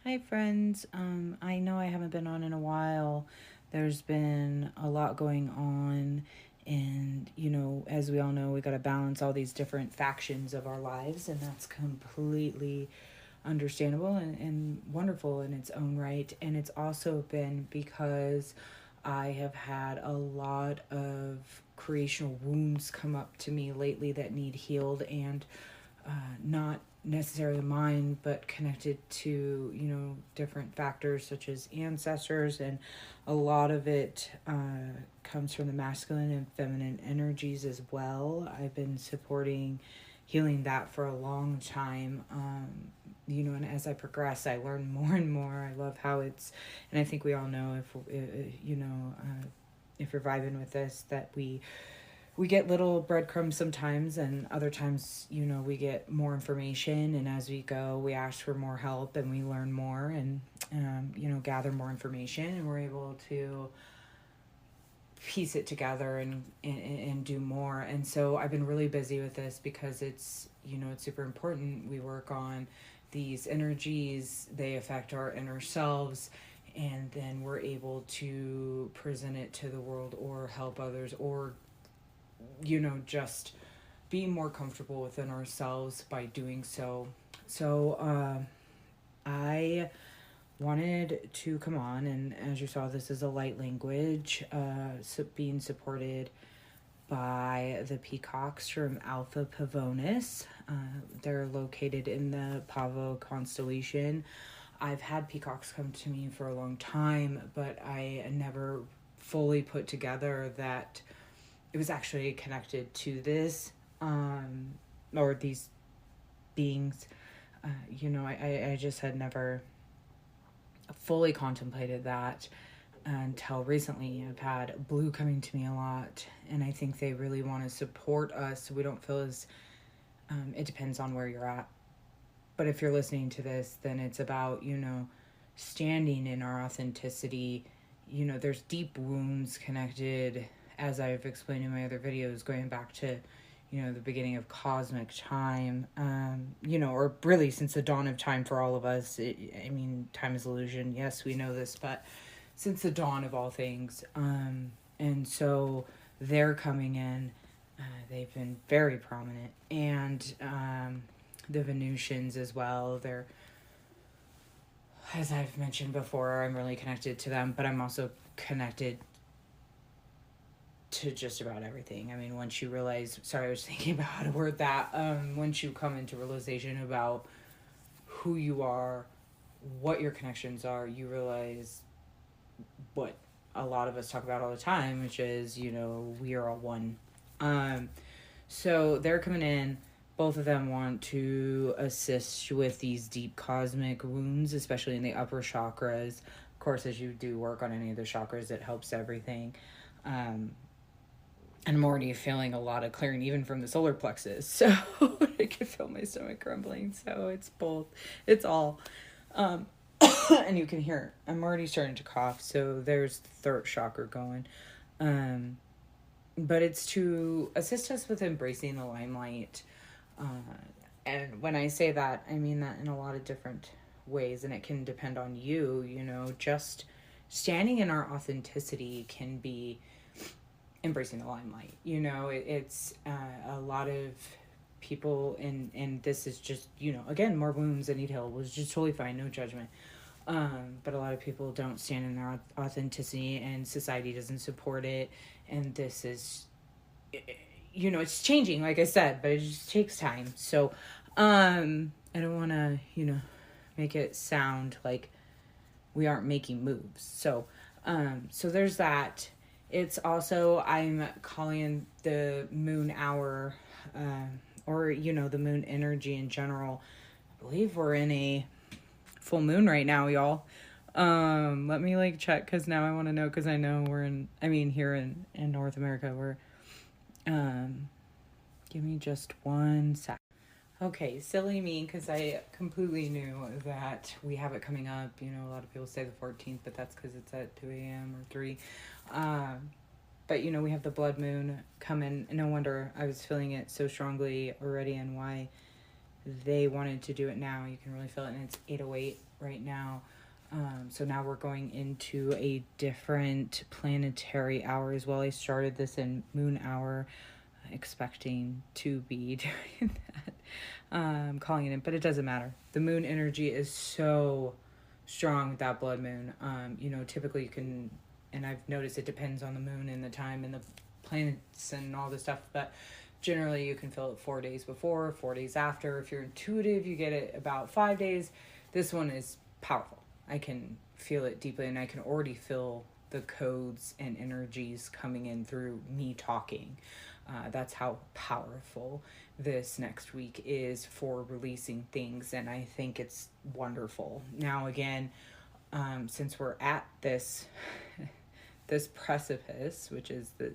Hi, friends. I know I haven't been on in a while. There's been a lot going on, and as we all know, we got to balance all these different factions of our lives, and that's completely understandable and wonderful in its own right. And it's also been because I have had a lot of creational wounds come up to me lately that need healed, and not necessarily mine, but connected to, different factors such as ancestors. And a lot of it comes from the masculine and feminine energies as well. I've been supporting healing that for a long time. And as I progress, I learn more and more. I love how and I think we all know if you're vibing with this, that we get little breadcrumbs sometimes, and other times, we get more information, and as we go, we ask for more help and we learn more and, gather more information, and we're able to piece it together and do more. And so I've been really busy with this because it's super important. We work on these energies, they affect our inner selves, and then we're able to present it to the world or help others, or just be more comfortable within ourselves by doing so. So I wanted to come on, and as you saw, this is a light language, being supported by the Peacocks from Alpha Pavonis. They're located in the Pavo Constellation. I've had peacocks come to me for a long time, but I never fully put together that it was actually connected to this, or these beings. I just had never fully contemplated that until recently. I've had Blue coming to me a lot, and I think they really want to support us so we don't feel as, it depends on where you're at. But if you're listening to this, then it's about, standing in our authenticity. There's deep wounds connected, as I've explained in my other videos, going back to, the beginning of cosmic time, or really since the dawn of time for all of us. Time is illusion. Yes, we know this, but since the dawn of all things. And so they're coming in. They've been very prominent. And the Venusians as well. They're, as I've mentioned before, I'm really connected to them, but I'm also connected to just about everything. Once you realize, sorry, I was thinking about how to word that. Once you come into realization about who you are, what your connections are, you realize what a lot of us talk about all the time, which is, we are all one. So they're coming in. Both of them want to assist with these deep cosmic wounds, especially in the upper chakras. Of course, as you do work on any of the chakras, it helps everything. And I'm already feeling a lot of clearing, even from the solar plexus. So I can feel my stomach grumbling. So it's both. It's all. And you can hear, I'm already starting to cough. So there's the throat chakra going. But it's to assist us with embracing the limelight. And when I say that, I mean that in a lot of different ways. And it can depend on you, just standing in our authenticity can be embracing the limelight. It's a lot of people, and this is just, again, more wounds that need healed, was just totally fine, no judgment. But a lot of people don't stand in their authenticity, and society doesn't support it. And this is, it's changing, like I said, but it just takes time. So, I don't want to, make it sound like we aren't making moves. So there's that. It's also, I'm calling the moon hour, or, the moon energy in general. I believe we're in a full moon right now, y'all. Let me check, because now I want to know, because I know we're here in North America, we're, give me just one sec. Okay, silly me, because I completely knew that we have it coming up. A lot of people say the 14th, but that's because it's at 2 a.m. or 3. But, we have the blood moon coming. No wonder I was feeling it so strongly already, and why they wanted to do it now. You can really feel it, and it's 8:08 right now. So now we're going into a different planetary hour as well. I started this in moon hour, expecting to be doing that, calling it in, but it doesn't matter. The moon energy is so strong with that blood moon. Typically you can, and I've noticed it depends on the moon and the time and the planets and all this stuff, but generally you can feel it 4 days before, 4 days after. If you're intuitive, you get it about 5 days. This one is powerful. I can feel it deeply, and I can already feel the codes and energies coming in through me talking. That's how powerful this next week is for releasing things, and I think it's wonderful. Now, again, since we're at this precipice, which is the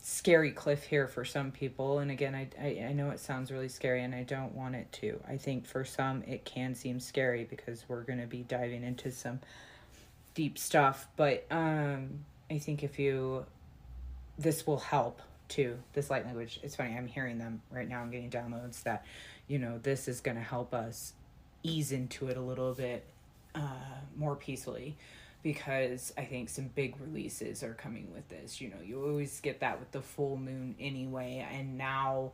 scary cliff here for some people, and again, I know it sounds really scary, and I don't want it to. I think for some it can seem scary because we're going to be diving into some deep stuff, but I think this will help too. This light language, it's funny, I'm hearing them right now. I'm getting downloads that this is going to help us ease into it a little bit more peacefully, because I think some big releases are coming with this. You always get that with the full moon anyway, and now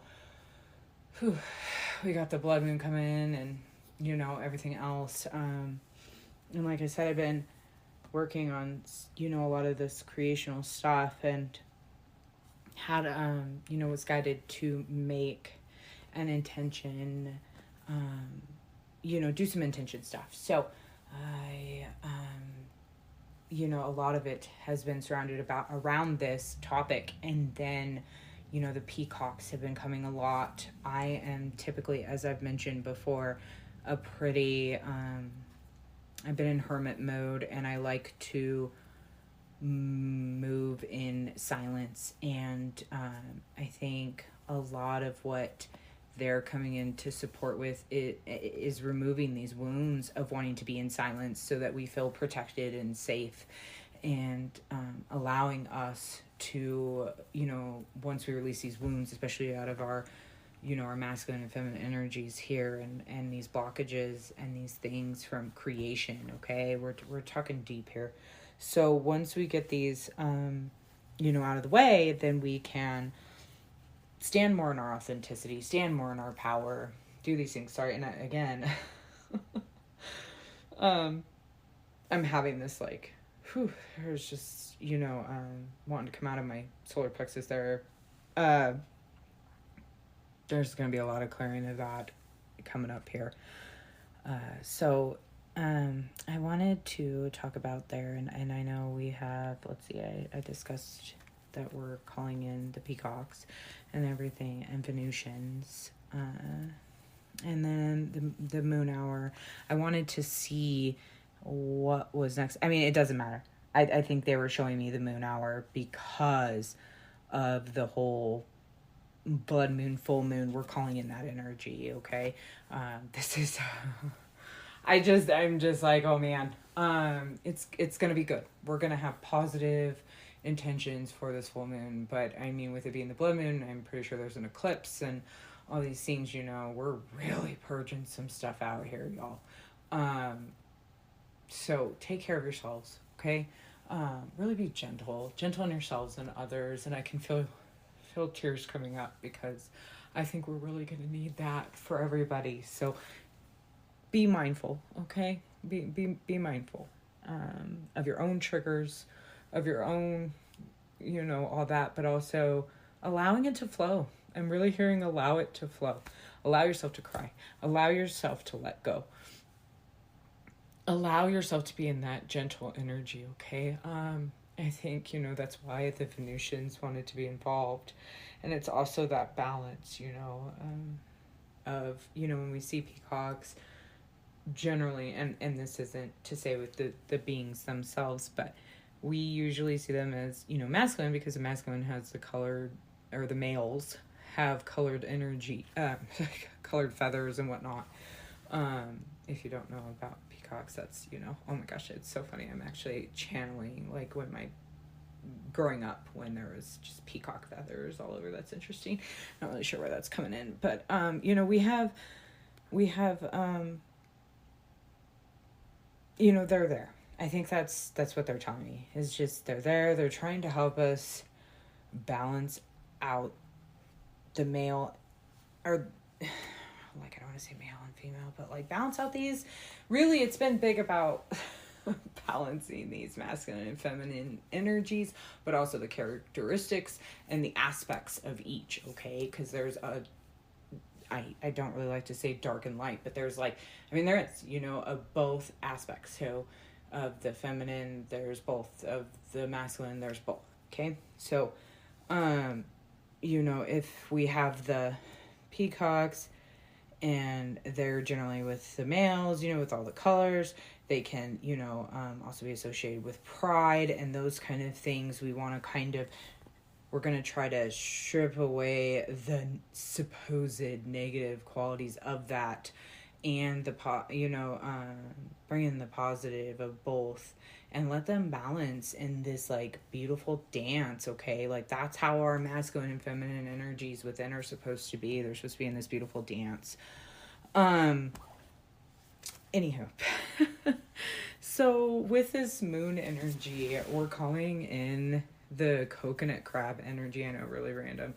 we got the blood moon coming and everything else. And like I said, I've been working on a lot of this creational stuff, and had was guided to make an intention, do some intention stuff. So I a lot of it has been surrounded around this topic, and then the peacocks have been coming a lot. I am typically, as I've mentioned before, a pretty I've been in hermit mode, and I like to move in silence, and I think a lot of what they're coming in to support with it is removing these wounds of wanting to be in silence, so that we feel protected and safe, and allowing us to once we release these wounds, especially out of our our masculine and feminine energies here, and these blockages and these things from creation. Okay, we're talking deep here. So once we get these out of the way, then we can stand more in our authenticity, stand more in our power, do these things. Sorry, and again, I'm having this there's just, wanting to come out of my solar plexus there. There's going to be a lot of clearing of that coming up here. So I wanted to talk about there, and I know we have, let's see, I discussed that we're calling in the Peacocks and everything, and Venusians, and then the moon hour. I wanted to see what was next. I mean, it doesn't matter. I think they were showing me the moon hour because of the whole blood moon, full moon. We're calling in that energy. Okay. This is, I'm just like, oh man, it's going to be good. We're going to have positive intentions for this full moon, but I mean, with it being the blood moon, I'm pretty sure there's an eclipse and all these things, we're really purging some stuff out here, y'all. So take care of yourselves. Okay. Really be gentle on yourselves and others. And I can feel tears coming up, because I think we're really going to need that for everybody. So be mindful. Okay. Be mindful, of your own triggers, of your own, all that, but also allowing it to flow. I'm really hearing allow it to flow. Allow yourself to cry. Allow yourself to let go. Allow yourself to be in that gentle energy, okay? I think, that's why the Venusians wanted to be involved. And it's also that balance, of, when we see peacocks, generally, and this isn't to say with the beings themselves, but we usually see them as, masculine, because the masculine has the colored, or the males have colored energy, colored feathers and whatnot. If you don't know about peacocks, that's, oh my gosh, it's so funny. I'm actually channeling, when my growing up when there was just peacock feathers all over. That's interesting. Not really sure where that's coming in, but you know, we have you know, they're there. I think that's what they're telling me. Is just they're there. They're trying to help us balance out the male, or like, I don't want to say male and female, but like balance out these. Really, it's been big about balancing these masculine and feminine energies, but also the characteristics and the aspects of each. Okay, because there's a, I don't really like to say dark and light, but there's like, I mean, there is, you know, of both aspects. So of the feminine, there's both. Of the masculine, there's both. Okay, so you know, if we have the peacocks and they're generally with the males, you know, with all the colors, they can, you know, also be associated with pride and those kind of things. We want to kind of, we're going to try to strip away the supposed negative qualities of that, and the bring in the positive of both, and let them balance in this like beautiful dance. Okay, like that's how our masculine and feminine energies within are supposed to be. They're supposed to be in this beautiful dance. Anywho, so with this moon energy, we're calling in the coconut crab energy. I know, really random.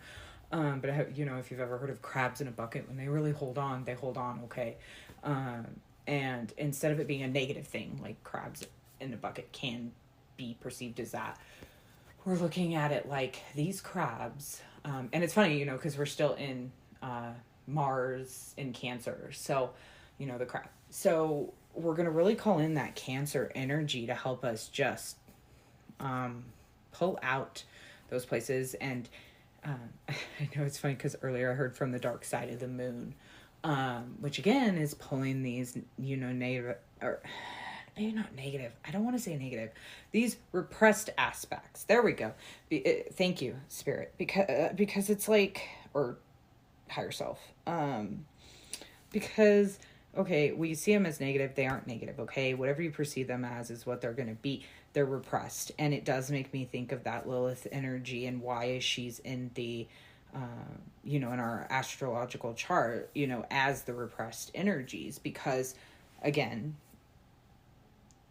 But I have, you know, if you've ever heard of crabs in a bucket, when they really hold on, they hold on. Okay. And instead of it being a negative thing, like crabs in a bucket can be perceived as that, we're looking at it like these crabs. And it's funny, you know, because we're still in Mars in Cancer. So, you know, the crab. So we're going to really call in that Cancer energy to help us just pull out those places. And I know it's funny because earlier I heard from the dark side of the moon, which again is pulling these, you know, negative, or maybe not negative. I don't want to say negative. These repressed aspects. There we go. Thank you, Spirit. Because it's like, or higher self. Because, okay, we see them as negative. They aren't negative, okay? Whatever you perceive them as is what they're going to be. They're repressed. And it does make me think of that Lilith energy and why she's in the, you know, in our astrological chart, you know, as the repressed energies. Because, again,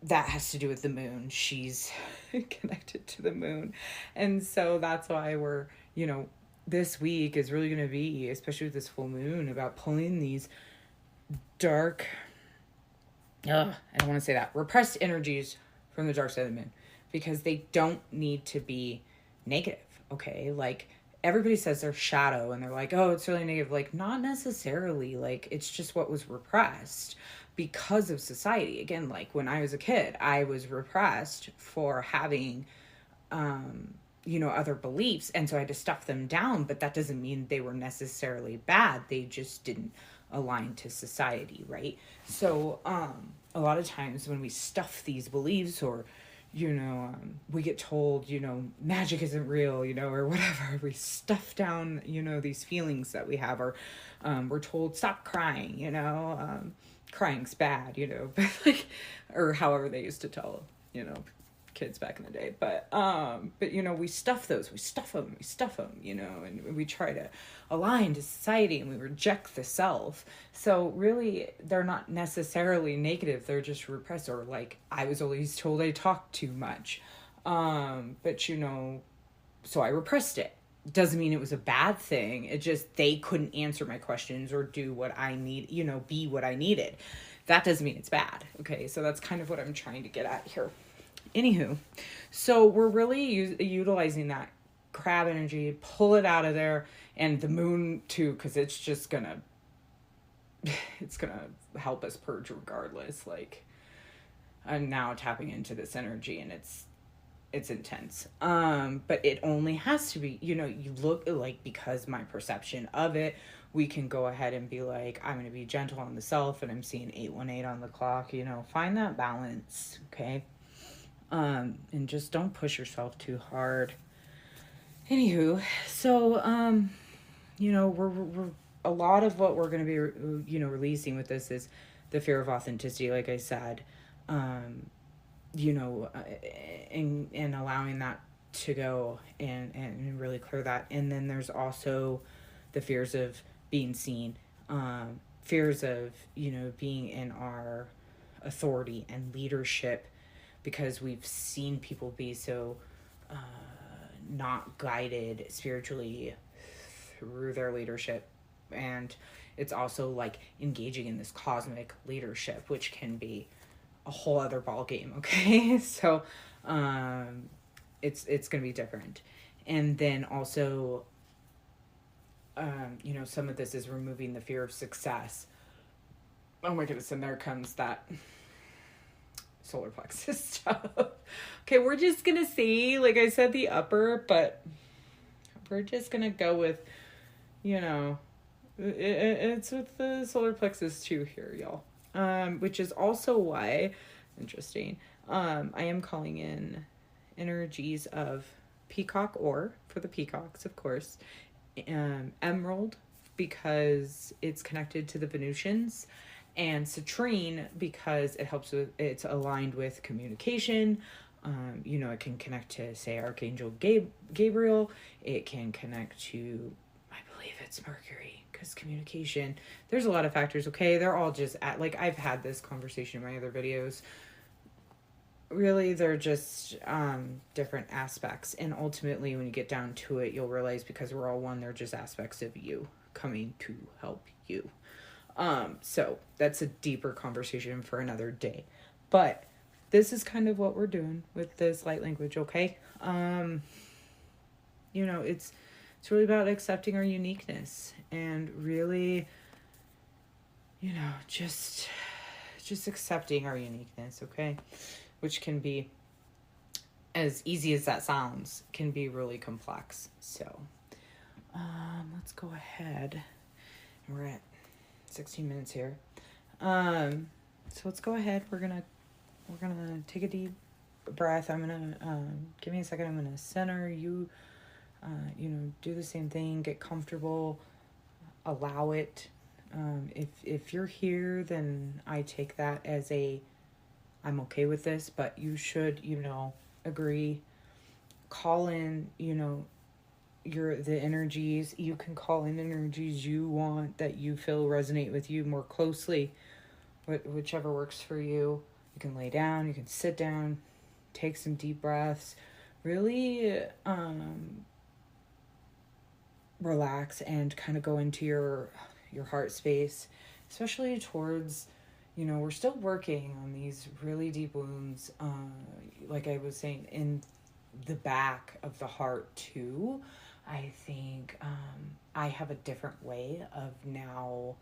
that has to do with the moon. She's connected to the moon. And so that's why we're, you know, this week is really going to be, especially with this full moon, about pulling these dark, I don't want to say that, repressed energies from the dark side of the moon, because they don't need to be negative. Okay. Like everybody says they're shadow and they're like, oh, it's really negative. Like not necessarily. Like it's just what was repressed because of society. Again, like when I was a kid, I was repressed for having, you know, other beliefs. And so I had to stuff them down, but that doesn't mean they were necessarily bad. They just didn't align to society. Right. So, a lot of times when we stuff these beliefs, or, you know, we get told, you know, magic isn't real, you know, or whatever, we stuff down, you know, these feelings that we have, or, we're told stop crying, you know, crying's bad, you know, but like, or however they used to tell, you know, kids back in the day. But you know, we stuff them, you know, and we try to align to society and we reject the self. So really they're not necessarily negative, they're just repressed. Or like I was always told I talked too much, but you know, so I repressed it. Doesn't mean it was a bad thing. It just, they couldn't answer my questions or do what I need, you know, be what I needed. That doesn't mean it's bad. Okay, so that's kind of what I'm trying to get at here. Anywho, so we're really utilizing that crab energy, pull it out of there, and the moon too, because it's just gonna help us purge regardless. Like I'm now tapping into this energy and it's intense. But it only has to be, you know, you look like, because my perception of it, we can go ahead and be like, I'm going to be gentle on the self, and I'm seeing 818 on the clock, you know, find that balance. Okay. And just don't push yourself too hard. Anywho, so, you know, we're a lot of what we're going to be, you know, releasing with this is the fear of authenticity, like I said, you know, and allowing that to go and really clear that. And then there's also the fears of being seen, fears of, being in our authority and leadership, because we've seen people be so not guided spiritually through their leadership. And it's also like engaging in this cosmic leadership, which can be a whole other ball game. Okay. So it's going to be different. And then also some of this is removing the fear of success. Oh my goodness. And there comes that solar plexus stuff. Okay, we're just gonna say, like I said, the upper, but we're just gonna go with, it's with the solar plexus too here, y'all. Which is also why, interesting, I am calling in energies of peacock ore for the peacocks, of course, emerald because it's connected to the Venusians, and citrine because it helps with, it's aligned with communication. It can connect to, say, Archangel Gabriel. It can connect to, I believe it's Mercury, because communication, there's a lot of factors. Okay, they're all just I've had this conversation in my other videos. Really, they're just different aspects, and ultimately when you get down to it, you'll realize, because we're all one, they're just aspects of you coming to help you. So that's a deeper conversation for another day, but this is kind of what we're doing with this light language. Okay. It's really about accepting our uniqueness and really, just accepting our uniqueness. Okay. Which can be, as easy as that sounds, can be really complex. So, let's go ahead. We're at 16 minutes here. So let's go ahead. We're gonna take a deep breath. I'm gonna give me a second. I'm gonna center you. Do the same thing. Get comfortable. Allow it. If you're here, then I take that as I'm okay with this. But you should, agree. Call in. The energies. You can call in energies you want that you feel resonate with you more closely, whichever works for you. You can lay down, you can sit down, take some deep breaths, really relax and kind of go into your heart space, especially towards, we're still working on these really deep wounds, like I was saying, in the back of the heart too. I think I have a different way of now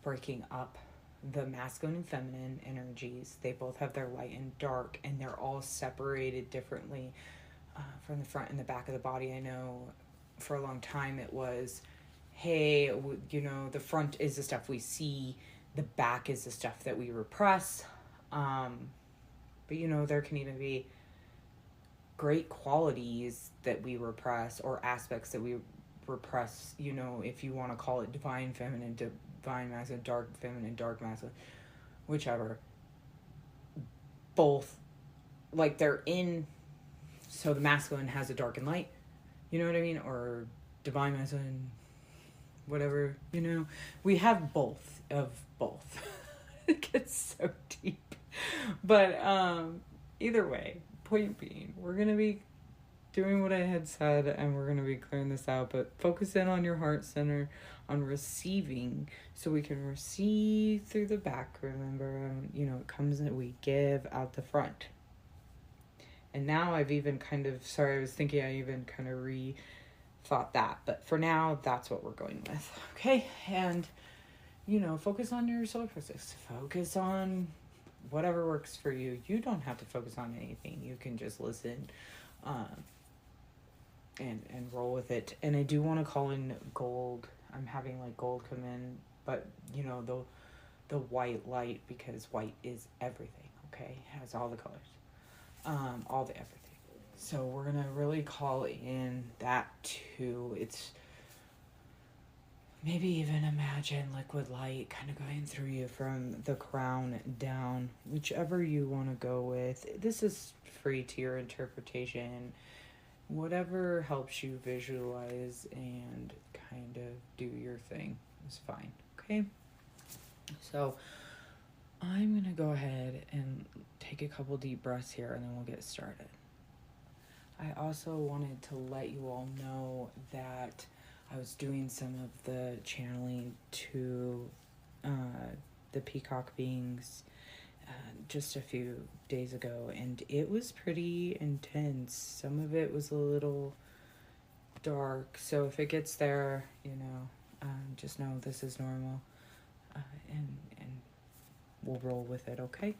breaking up the masculine and feminine energies. They both have their light and dark, and they're all separated differently from the front and the back of the body. I know for a long time it was, hey, the front is the stuff we see, the back is the stuff that we repress. But there can even be great qualities that we repress, or aspects that we repress, if you want to call it divine feminine, divine masculine, dark feminine, dark masculine, whichever. Both, like, they're in, so the masculine has a dark and light, you know what I mean? Or divine masculine, whatever, we have both of both. It gets so deep. But either way, point being, we're going to be doing what I had said, and we're going to be clearing this out, but focus in on your heart center, on receiving, so we can receive through the back. Remember, it comes that we give out the front. And now I've even I was thinking I even kind of rethought that, but for now, that's what we're going with. Okay. And, focus on your solar plexus, focus on whatever works for you. You don't have to focus on anything. You can just listen, and roll with it. And I do want to call in gold. I'm having gold come in, but the white light, because white is everything. Okay, it has all the colors, all the everything. So we're gonna really call in that too. It's maybe even imagine liquid light kind of going through you from the crown down, whichever you want to go with. This is free to your interpretation. whatever helps you visualize and kind of do your thing is fine. Okay? So I'm going to go ahead and take a couple deep breaths here and then we'll get started. I also wanted to let you all know that I was doing some of the channeling to the Peacock beings just a few days ago, and it was pretty intense. Some of it was a little dark, so if it gets there, just know this is normal, and we'll roll with it, okay?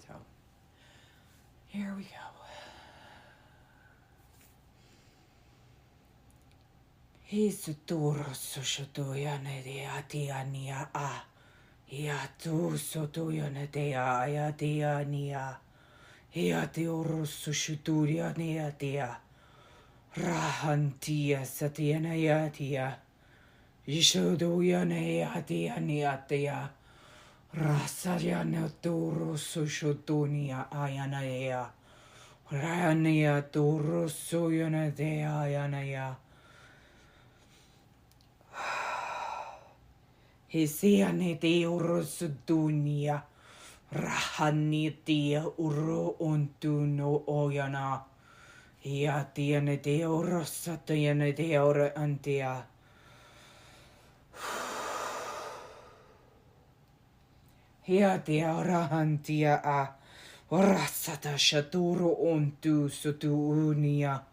So, here we go. Hisuturo sushutuya de atiania a. Iatu sotuya nedea ayatia nia. Iatioro sushuturia neatia. Rahantia satiana yatia. Ishuduya neatia neatia. Rasaria neturo sushutunia ayanaya. Rania turo suyana de ayanaya. Hesiane urus dunia, rahanitia uro untuno oyana. Hiatiane de urosatiane de ora antia. Hiatia rahantia a. Rasata shaturo untu sutuunia.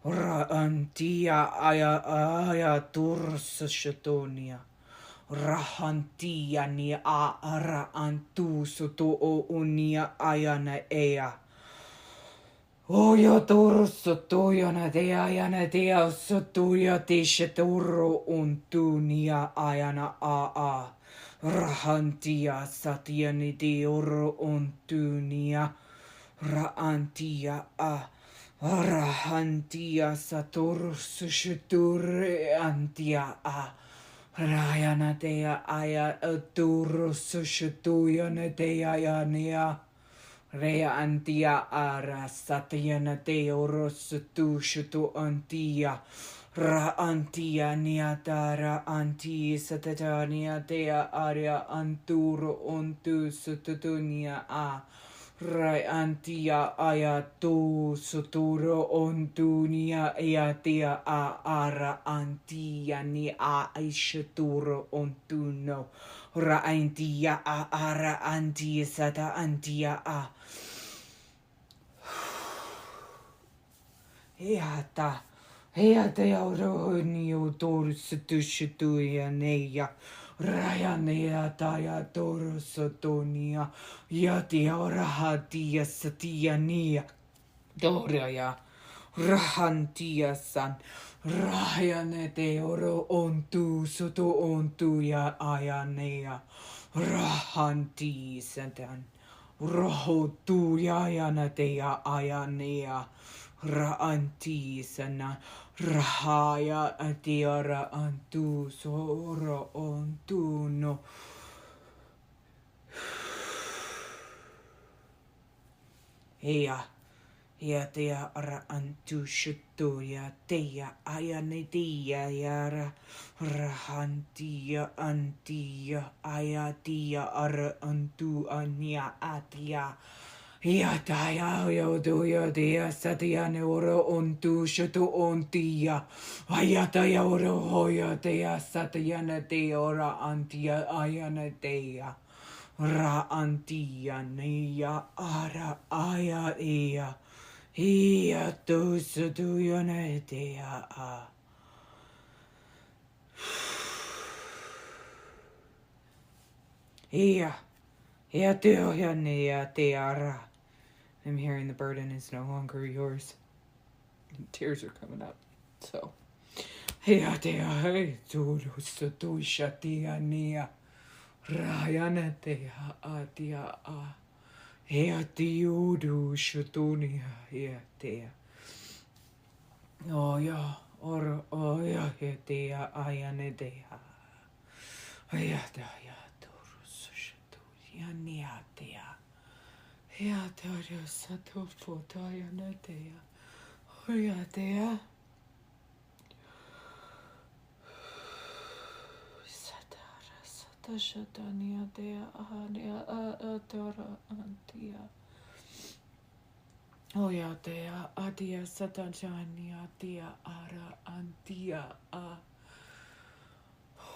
Ra antia aya turus shatonia. Rahantia ni a ara antu soto o unia ayana ea. Oya toro sotoyana de ayana dea sotoya de shetoro untunia ayana a. Rahantia satiani de oro untunia. Raantia a. Rahantia satoro sushiture antia a. Rayana dea aya aduro sushutuya dea yania. Rea antia ara satyana dea rosutu shutu antia. Ra antia niatara anti satatania dea aria anturo untu sututunia a. Rai antia aya tu suturo ontunia iatia a ara antia ni a ishaturo ontuno. Ra antia a ara antia sata antia a. Eata. Eate aurohoni otor sutushutuia neia. Rayanea taya toro sotonia. Yatia rahatia satiania. Doraya. Rahantia san. Rayane te oro ontu soto ontu ya ayanea. Rahanti satan. Roho tu yayana te ya ayanea. Raanti sana. Rahaya atiara antu soro ontuno. Ea tea ara antu shutuya tea ayanetia yara rahantia antia ayatia ara antu ania atia. Iataya yodoya dea satiane oro ontu shutu ontia. Ayataya oro hoya dea satiana de ora antia ayana dea. Ra antia nea ara aya ea. Ia tu sutuyane dea a. Ia teoya nea teara. I'm hearing the burden is no longer yours. Tears are coming up. So, hea dea hei turu sutu shatia nia. Rayana dea a dea a. Hea diudu shutunia hea dea. Oya, oya hea dea ayane dea. Hea dea turu sushatunia nia dea. Hea dea sato potaya na dea. Oh yeah, there. Shatania dea ahania atora antia. Oh yeah, dea adia satania dea ara antia a.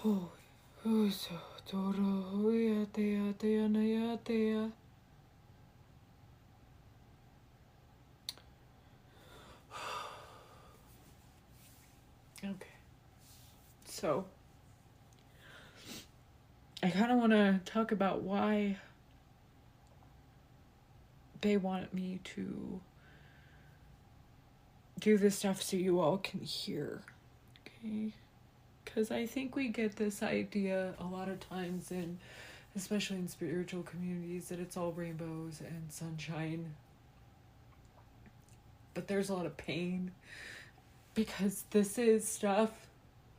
Oh, so toro oh yeah, dea naya dea. Okay, so I kind of want to talk about why they want me to do this stuff so you all can hear, okay? Because I think we get this idea a lot of times, especially in spiritual communities, that it's all rainbows and sunshine. But there's a lot of pain, because this is stuff,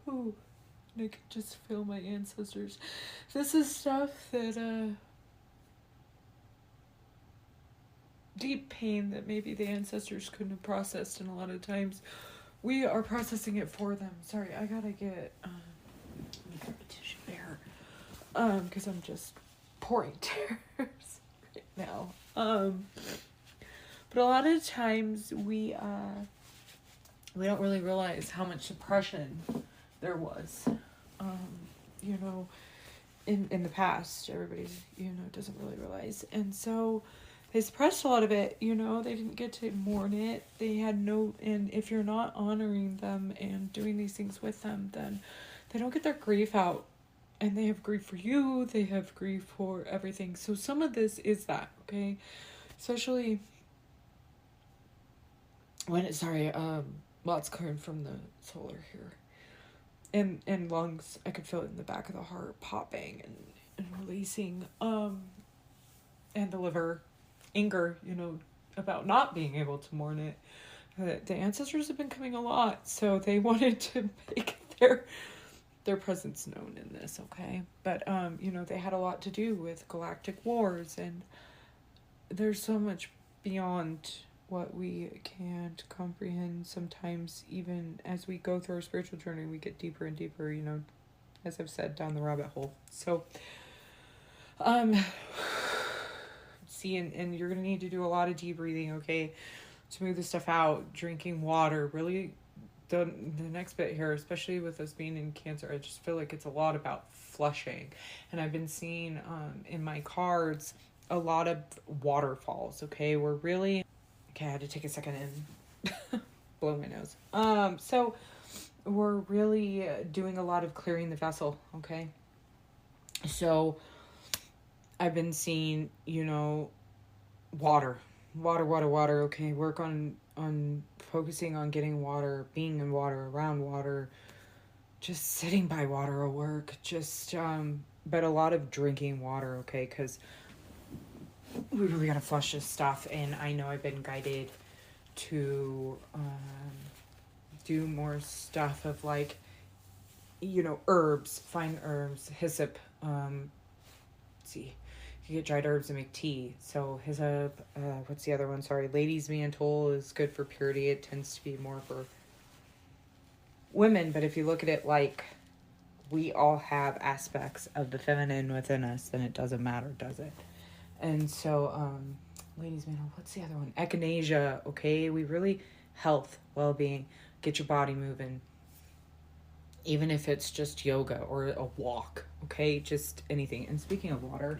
ooh, I can just feel my ancestors. This is stuff that, deep pain that maybe the ancestors couldn't have processed, and a lot of times we are processing it for them. Sorry, I gotta get a tissue there, because I'm just pouring tears right now. But a lot of times we don't really realize how much suppression there was, you know, in the past. Everybody, doesn't really realize, and so they suppressed a lot of it, they didn't get to mourn it. They had and if you're not honoring them and doing these things with them, then they don't get their grief out. And they have grief for you, they have grief for everything. So some of this is that, okay? Especially when lots coming from the solar here. And lungs, I could feel it in the back of the heart popping and releasing. And the liver. Anger, about not being able to mourn it. The ancestors have been coming a lot, so they wanted to make their presence known in this, okay? But, they had a lot to do with galactic wars, and there's so much beyond what we can't comprehend. Sometimes, even as we go through our spiritual journey, we get deeper and deeper, as I've said, down the rabbit hole. So, see, and you're going to need to do a lot of deep breathing, okay, to move this stuff out. Drinking water, really, the next bit here, especially with us being in Cancer, I just feel like it's a lot about flushing. And I've been seeing in my cards a lot of waterfalls, okay? I had to take a second and blow my nose. So we're really doing a lot of clearing the vessel, okay? So I've been seeing, water, okay? Work on focusing on getting water, being in water, around water, just sitting by water will work. But a lot of drinking water, okay? Because we really got to flush this stuff. And I know I've been guided to do more stuff of herbs, fine herbs, hyssop, see, you get dried herbs and make tea. So hyssop, what's the other one? Sorry, lady's mantle is good for purity. It tends to be more for women, but if you look at it like we all have aspects of the feminine within us, then it doesn't matter, does it? And so, lady's mantle, what's the other one? Echinacea, okay? We really, health, well-being, get your body moving. Even if it's just yoga or a walk, okay? Just anything. And speaking of water,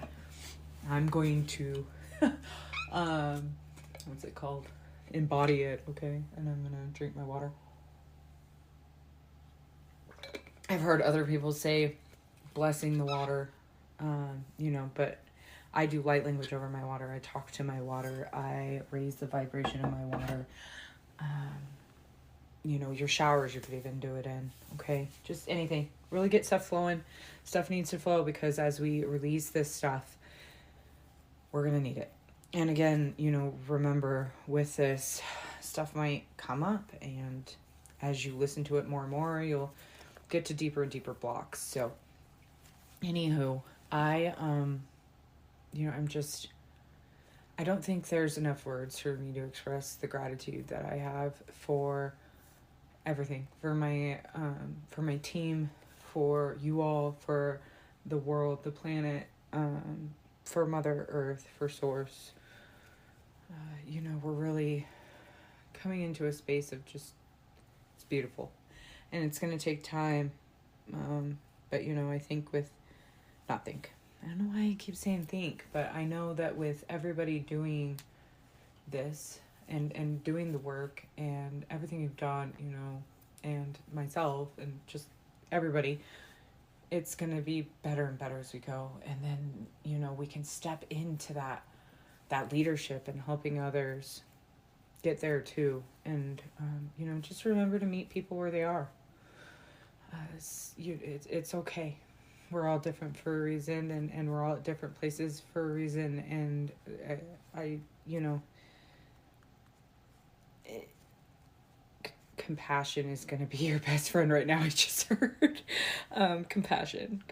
I'm going to, what's it called? Embody it, okay? And I'm going to drink my water. I've heard other people say blessing the water, but I do light language over my water. I talk to my water. I raise the vibration of my water. Your showers, you could even do it in, okay? Just anything. Really get stuff flowing. Stuff needs to flow, because as we release this stuff, we're going to need it. And again, remember, with this, stuff might come up, and as you listen to it more and more, you'll get to deeper and deeper blocks. So, anywho, I I don't think there's enough words for me to express the gratitude that I have for everything, for my team, for you all, for the world, the planet, for Mother Earth, for Source. We're really coming into a space of just, it's beautiful. And it's going to take time. But, I think I don't know why I keep saying think, but I know that with everybody doing this and doing the work and everything you've done, and myself and just everybody, it's going to be better and better as we go. And then, we can step into that leadership and helping others get there too. And, just remember to meet people where they are. It's okay. We're all different for a reason, and we're all at different places for a reason. And compassion is going to be your best friend right now. I just heard compassion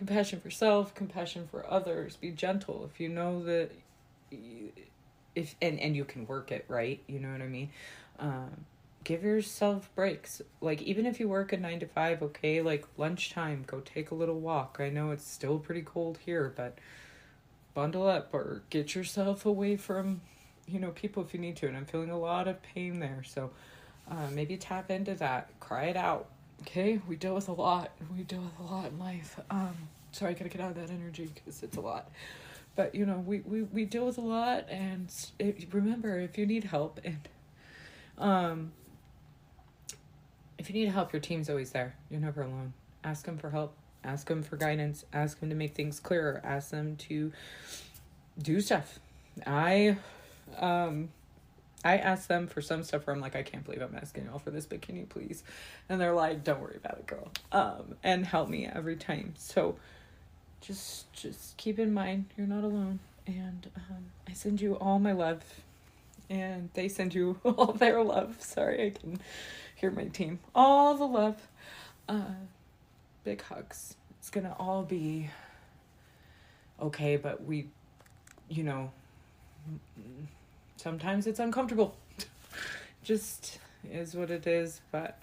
for self, compassion for others. Be gentle. If you know that, and you can work it, right? You know what I mean? Give yourself breaks. Like, even if you work a 9 to 5, okay, like lunchtime, go take a little walk. I know it's still pretty cold here, but bundle up or get yourself away from, people if you need to. And I'm feeling a lot of pain there. So maybe tap into that. Cry it out. Okay? We deal with a lot. We deal with a lot in life. Sorry, I gotta get out of that energy because it's a lot. But, we deal with a lot. And remember, if you need help, and if you need help, your team's always there. You're never alone. Ask them for help. Ask them for guidance. Ask them to make things clearer. Ask them to do stuff. I ask them for some stuff where I'm like, I can't believe I'm asking y'all for this, but can you please? And they're like, don't worry about it, girl. And help me every time. So just keep in mind, you're not alone. And I send you all my love. And they send you all their love. Sorry, I can hear my team. All the love. Big hugs. It's gonna all be okay, but we, sometimes it's uncomfortable. Just is what it is, but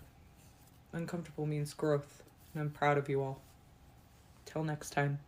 uncomfortable means growth. And I'm proud of you all. Till next time.